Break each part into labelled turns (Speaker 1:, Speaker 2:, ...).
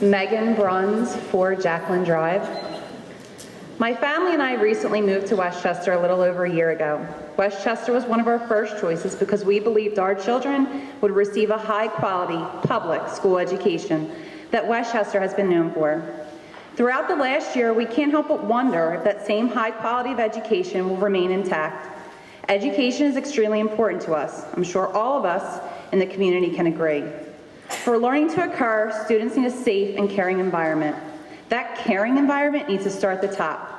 Speaker 1: Megan Bruns, 4 Jacqueline Drive. My family and I recently moved to Westchester a little over a year ago. Westchester was one of our first choices because we believed our children would receive a high-quality public school education that Westchester has been known for. Throughout the last year, we can't help but wonder if that same high quality of education will remain intact. Education is extremely important to us. I'm sure all of us in the community can agree. For learning to occur, students need a safe and caring environment. That caring environment needs to start at the top.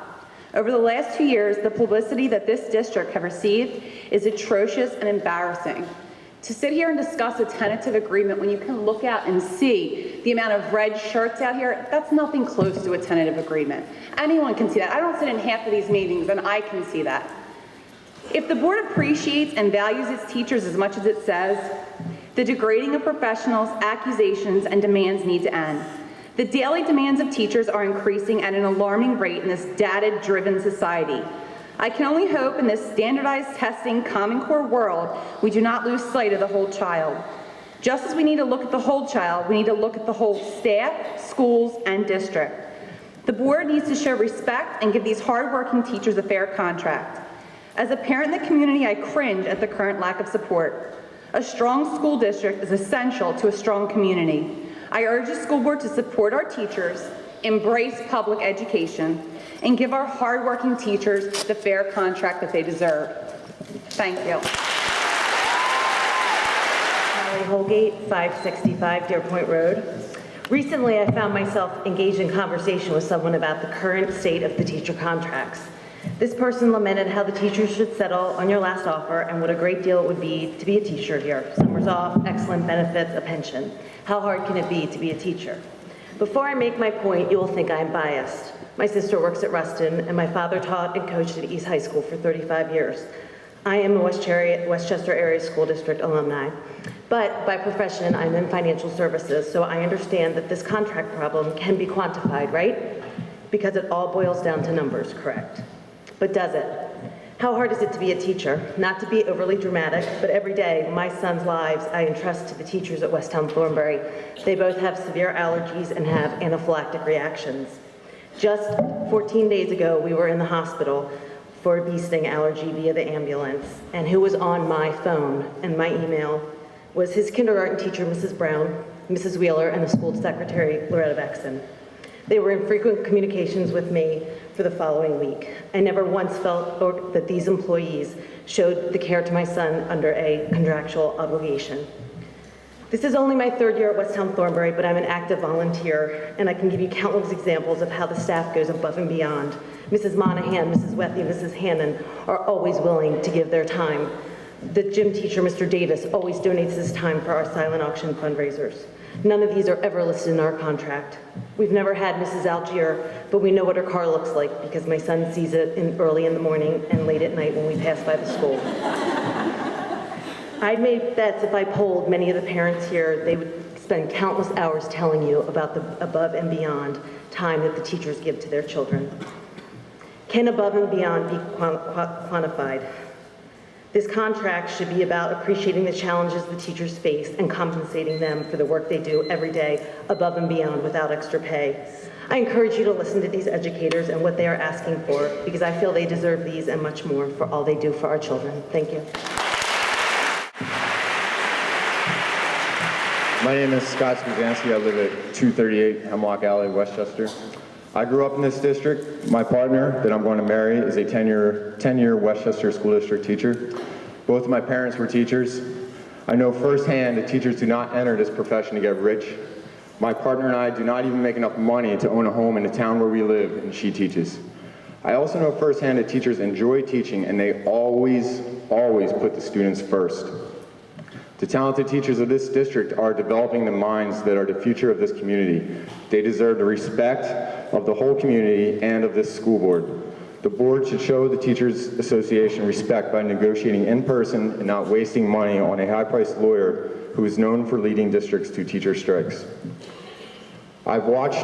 Speaker 1: Over the last 2 years, the publicity that this district has received is atrocious and embarrassing. To sit here and discuss a tentative agreement when you can look out and see the amount of red shirts out here, that's nothing close to a tentative agreement. Anyone can see that. I don't sit in half of these meetings and I can see that. If the board appreciates and values its teachers as much as it says, the degrading of professionals, accusations, and demands need to end. The daily demands of teachers are increasing at an alarming rate in this data-driven society. I can only hope in this standardized testing Common Core world, we do not lose sight of the whole child. Just as we need to look at the whole child, we need to look at the whole staff, schools, and district. The board needs to show respect and give these hardworking teachers a fair contract. As a parent in the community, I cringe at the current lack of support. A strong school district is essential to a strong community. I urge the school board to support our teachers, embrace public education, and give our hardworking teachers the fair contract that they deserve. Thank you.
Speaker 2: Holly Holgate, 565 Deer Point Road. Recently, I found myself engaged in conversation with someone about the current state of the teacher contracts. This person lamented how the teachers should settle on your last offer and what a great deal it would be to be a teacher here. Summers off, excellent benefits, a pension. How hard can it be to be a teacher? Before I make my point, you will think I am biased. My sister works at Ruston, and my father taught and coached at East High School for 35 years. I am a Westchester Area School District alumni, but by profession, I'm in financial services, so I understand that this contract problem can be quantified, right? Because it all boils down to numbers, correct? But does it? How hard is it to be a teacher? Not to be overly dramatic, but every day, my son's lives I entrust to the teachers at Westtown Thornbury. They both have severe allergies and have anaphylactic reactions. Just 14 days ago, we were in the hospital for a bee sting allergy via the ambulance, and who was on my phone and my email was his kindergarten teacher, Mrs. Brown, Mrs. Wheeler, and the school secretary, Loretta Bexon. They were in frequent communications with me for the following week. I never once felt that these employees showed the care to my son under a contractual obligation. This is only my 3rd year at Westtown Thornbury, but I'm an active volunteer, and I can give you countless examples of how the staff goes above and beyond. Mrs. Monahan, Mrs. Wethy, Mrs. Hannon are always willing to give their time. The gym teacher, Mr. Davis, always donates his time for our silent auction fundraisers. None of these are ever listed in our contract. We've never had Mrs. Algier, but we know what her car looks like because my son sees it early in the morning and late at night when we pass by the school. I'd made bets if I polled many of the parents here, they would spend countless hours telling you about the above and beyond time that the teachers give to their children. Can above and beyond be quantified? This contract should be about appreciating the challenges the teachers face and compensating them for the work they do every day above and beyond without extra pay. I encourage you to listen to these educators and what they are asking for because I feel they deserve these and much more for all they do for our children. Thank you.
Speaker 3: My name is Scott Skrzanski. I live at 238 Hemlock Alley, Westchester. I grew up in this district. My partner that I'm going to marry is a 10-year Westchester School District teacher. Both of my parents were teachers. I know firsthand that teachers do not enter this profession to get rich. My partner and I do not even make enough money to own a home in the town where we live, and she teaches. I also know firsthand that teachers enjoy teaching, and they always put the students first. The talented teachers of this district are developing the minds that are the future of this community. They deserve the respect of the whole community and of this school board. The board should show the Teachers Association respect by negotiating in person and not wasting money on a high-priced lawyer who is known for leading districts to teacher strikes. I've watched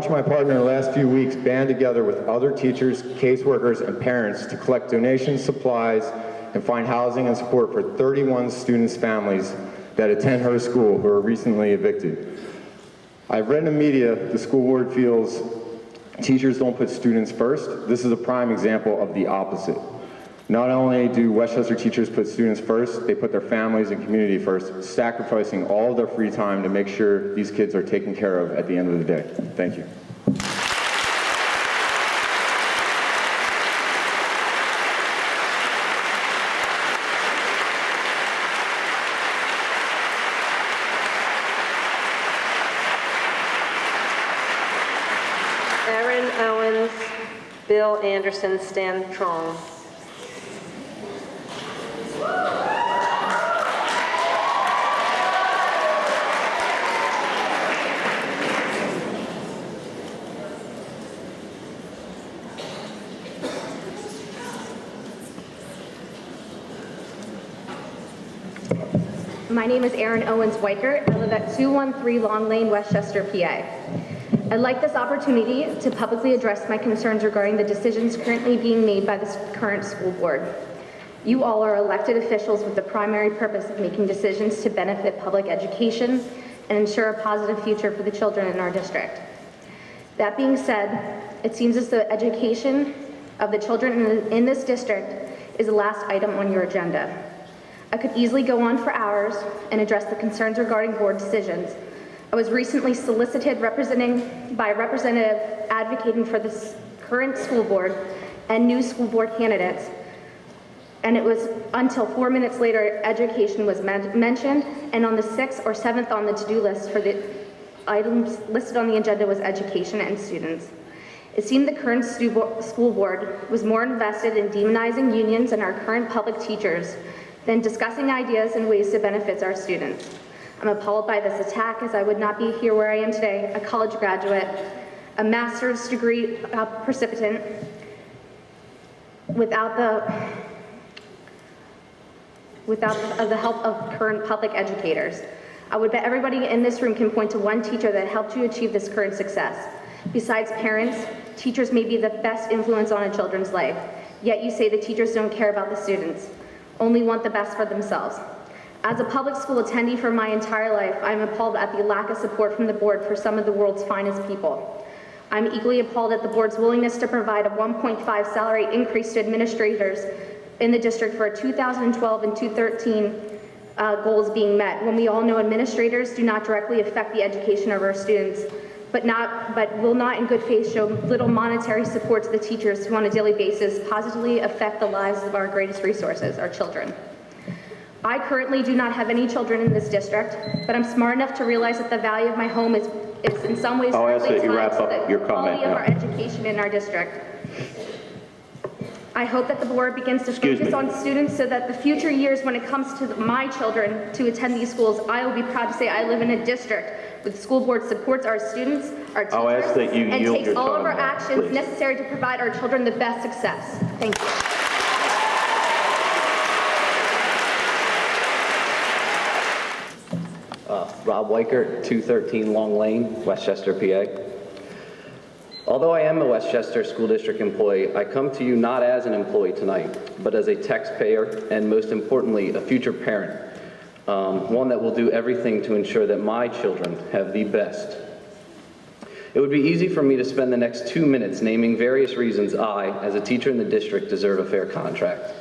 Speaker 3: my partner in the last few weeks band together with other teachers, caseworkers, and parents to collect donations, supplies, and find housing and support for 31 students' families that attend her school who were recently evicted. I've read in the media the school board feels teachers don't put students first. This is a prime example of the opposite. Not only do Westchester teachers put students first, they put their families and community first, sacrificing all of their free time to make sure these kids are taken care of at the end of the day. Thank you.
Speaker 4: Aaron Owens, Bill Anderson, Stan Trong.
Speaker 5: My name is Erin Owens Weichert. I live at 213 Long Lane, Westchester, PA. I'd like this opportunity to publicly address my concerns regarding the decisions currently being made by the current school board. You all are elected officials with the primary purpose of making decisions to benefit public education and ensure a positive future for the children in our district. That being said, it seems as though education of the children in this district is the last item on your agenda. I could easily go on for hours and address the concerns regarding board decisions. I was recently solicited by a representative advocating for the current school board and new school board candidates, and it was until 4 minutes later education was mentioned, and on the 6th or 7th on the to-do list for the items listed on the agenda was education and students. It seemed the current school board was more invested in demonizing unions and our current public teachers than discussing ideas and ways to benefit our students. I'm appalled by this attack, as I would not be here where I am today, a college graduate, a master's degree recipient, without the help of current public educators. I would bet everybody in this room can point to one teacher that helped you achieve this current success. Besides parents, teachers may be the best influence on a children's life, yet you say the teachers don't care about the students, only want the best for themselves. As a public school attendee for my entire life, I'm appalled at the lack of support from the board for some of the world's finest people. I'm equally appalled at the board's willingness to provide a 1.5 salary increase to administrators in the district for 2012 and 2013 goals being met, when we all know administrators do not directly affect the education of our students, but will not in good faith show little monetary support to the teachers who on a daily basis positively affect the lives of our greatest resources, our children. I currently do not have any children in this district, but I'm smart enough to realize that the value of my home is in some ways
Speaker 6: I'll ask that you
Speaker 5: tied
Speaker 6: wrap
Speaker 5: to
Speaker 6: up
Speaker 5: the
Speaker 6: your comment
Speaker 5: quality of
Speaker 6: now.
Speaker 5: our education in our district. I hope that the board begins to
Speaker 6: Excuse
Speaker 5: focus
Speaker 6: me.
Speaker 5: on students so that the future years when it comes to my children to attend these schools, I will be proud to say I live in a district where the school board supports our students, our teachers,
Speaker 6: I'll ask that you
Speaker 5: and
Speaker 6: yield
Speaker 5: takes
Speaker 6: your
Speaker 5: all of
Speaker 6: time
Speaker 5: our
Speaker 6: now,
Speaker 5: actions
Speaker 6: please.
Speaker 5: necessary to provide our children the best success. Thank you.
Speaker 7: Rob Weichert, 213 Long Lane, Westchester, PA. Although I am a Westchester School District employee, I come to you not as an employee tonight, but as a taxpayer and most importantly, a future parent, one that will do everything to ensure that my children have the best. It would be easy for me to spend the next 2 minutes naming various reasons I, as a teacher in the district, deserve a fair contract.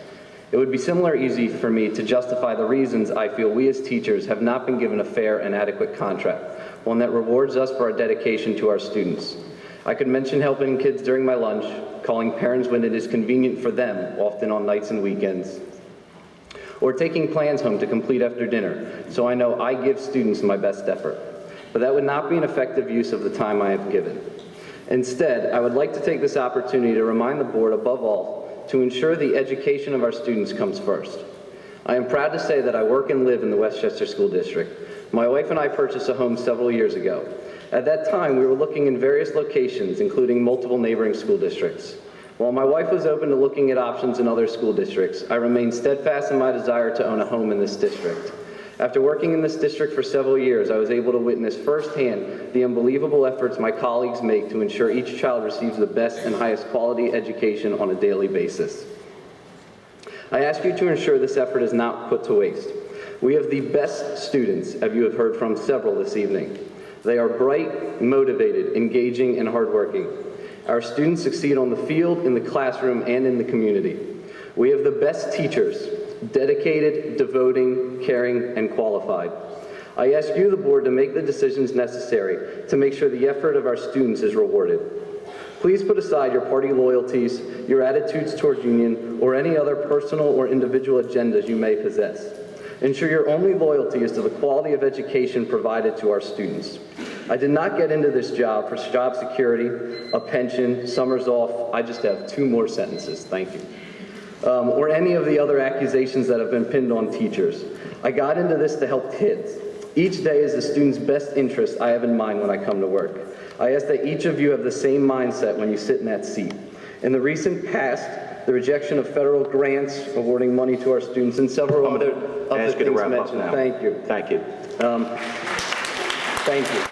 Speaker 7: It would be similar easy for me to justify the reasons I feel we as teachers have not been given a fair and adequate contract, one that rewards us for our dedication to our students. I could mention helping kids during my lunch, calling parents when it is convenient for them, often on nights and weekends, or taking plans home to complete after dinner, so I know I give students my best effort. But that would not be an effective use of the time I have given. Instead, I would like to take this opportunity to remind the board, above all, to ensure the education of our students comes first. I am proud to say that I work and live in the Westchester School District. My wife and I purchased a home several years ago. At that time, we were looking in various locations, including multiple neighboring school districts. While my wife was open to looking at options in other school districts, I remained steadfast in my desire to own a home in this district. After working in this district for several years, I was able to witness firsthand the unbelievable efforts my colleagues make to ensure each child receives the best and highest quality education on a daily basis. I ask you to ensure this effort is not put to waste. We have the best students, as you have heard from several this evening. They are bright, motivated, engaging, and hardworking. Our students succeed on the field, in the classroom, and in the community. We have the best teachers, dedicated, devoting, caring, and qualified. I ask you, the board, to make the decisions necessary to make sure the effort of our students is rewarded. Please put aside your party loyalties, your attitudes toward union, or any other personal or individual agendas you may possess. Ensure your only loyalty is to the quality of education provided to our students. I did not get into this job for job security, a pension, summers off. I just have 2 more sentences, thank you. Or any of the other accusations that have been pinned on teachers. I got into this to help kids. Each day is the student's best interest I have in mind when I come to work. I ask that each of you have the same mindset when you sit in that seat. In the recent past, the rejection of federal grants, awarding money to our students, and several other
Speaker 6: ask you to
Speaker 7: things
Speaker 6: wrap up
Speaker 7: mentioned.
Speaker 6: now.
Speaker 7: Thank you.
Speaker 6: Thank you.
Speaker 7: Thank you.